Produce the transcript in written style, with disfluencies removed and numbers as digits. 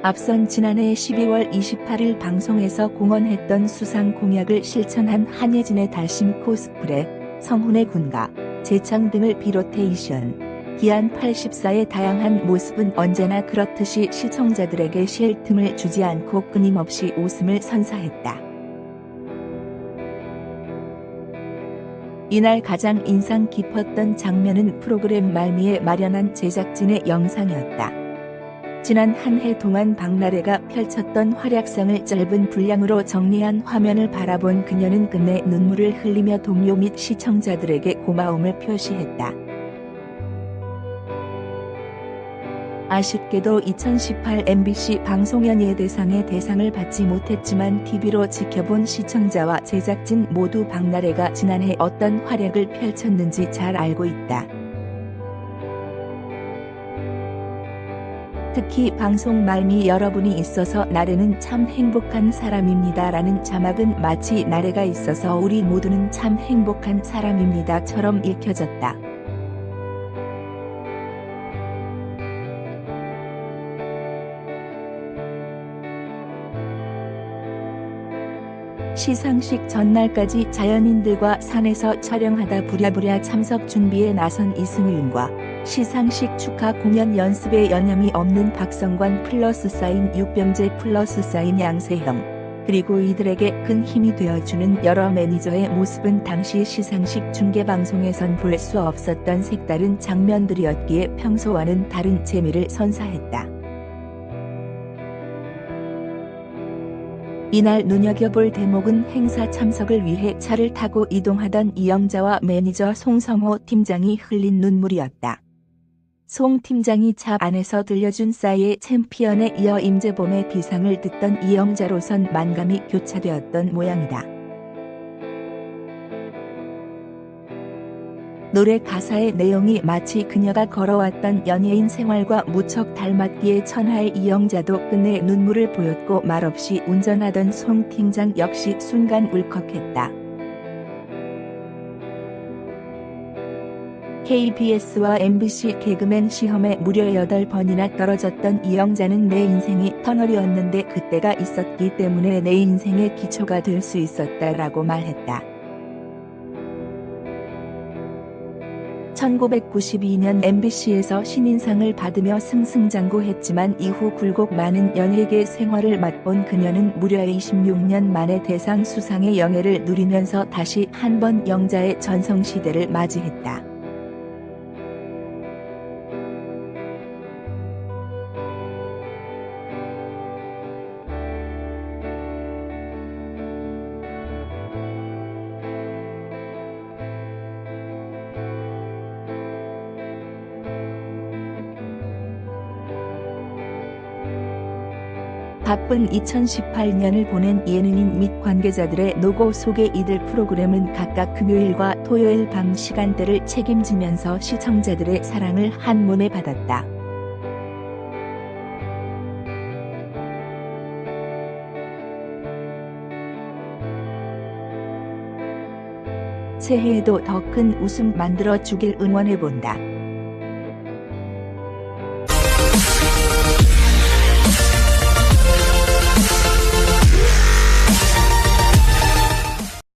앞선 지난해 12월 28일 방송에서 공언했던 수상 공약을 실천한 한예진의 달심 코스프레, 성훈의 군가, 재창 등을 비롯해 이션, 기안 84의 다양한 모습은 언제나 그렇듯이 시청자들에게 쉴 틈을 주지 않고 끊임없이 웃음을 선사했다. 이날 가장 인상 깊었던 장면은 프로그램 말미에 마련한 제작진의 영상이었다. 지난 한 해 동안 박나래가 펼쳤던 활약상을 짧은 분량으로 정리한 화면을 바라본 그녀는 끝내 눈물을 흘리며 동료 및 시청자들에게 고마움을 표시했다. 아쉽게도 2018 MBC 방송연예 대상의 대상을 받지 못했지만 TV로 지켜본 시청자와 제작진 모두 박나래가 지난해 어떤 활약을 펼쳤는지 잘 알고 있다. 특히 방송 말미 여러분이 있어서 나래는 참 행복한 사람입니다 라는 자막은 마치 나래가 있어서 우리 모두는 참 행복한 사람입니다처럼 읽혀졌다. 시상식 전날까지 자연인들과 산에서 촬영하다 부랴부랴 참석 준비에 나선 이승윤과 시상식 축하 공연 연습에 여념이 없는 박성관 플러스 사인 육병재 플러스 사인 양세형, 그리고 이들에게 큰 힘이 되어주는 여러 매니저의 모습은 당시 시상식 중계방송에선 볼 수 없었던 색다른 장면들이었기에 평소와는 다른 재미를 선사했다. 이날 눈여겨볼 대목은 행사 참석을 위해 차를 타고 이동하던 이영자와 매니저 송성호 팀장이 흘린 눈물이었다. 송 팀장이 차 안에서 들려준 싸이의 챔피언에 이어 임재범의 비상을 듣던 이영자로선 만감이 교차되었던 모양이다. 노래 가사의 내용이 마치 그녀가 걸어왔던 연예인 생활과 무척 닮았기에 천하의 이영자도 끝내 눈물을 보였고 말없이 운전하던 송 팀장 역시 순간 울컥했다. KBS와 MBC 개그맨 시험에 무려 8번이나 떨어졌던 이영자는 내 인생이 터널이었는데 그때가 있었기 때문에 내 인생의 기초가 될 수 있었다라고 말했다. 1992년 MBC에서 신인상을 받으며 승승장구했지만 이후 굴곡 많은 연예계 생활을 맛본 그녀는 무려 26년 만에 대상 수상의 영예를 누리면서 다시 한번 영자의 전성시대를 맞이했다. 바쁜 2018년을 보낸 예능인 및 관계자들의 노고 속에 이들 프로그램은 각각 금요일과 토요일 밤 시간대를 책임지면서 시청자들의 사랑을 한몸에 받았다. 새해에도 더 큰 웃음 만들어 주길 응원해본다.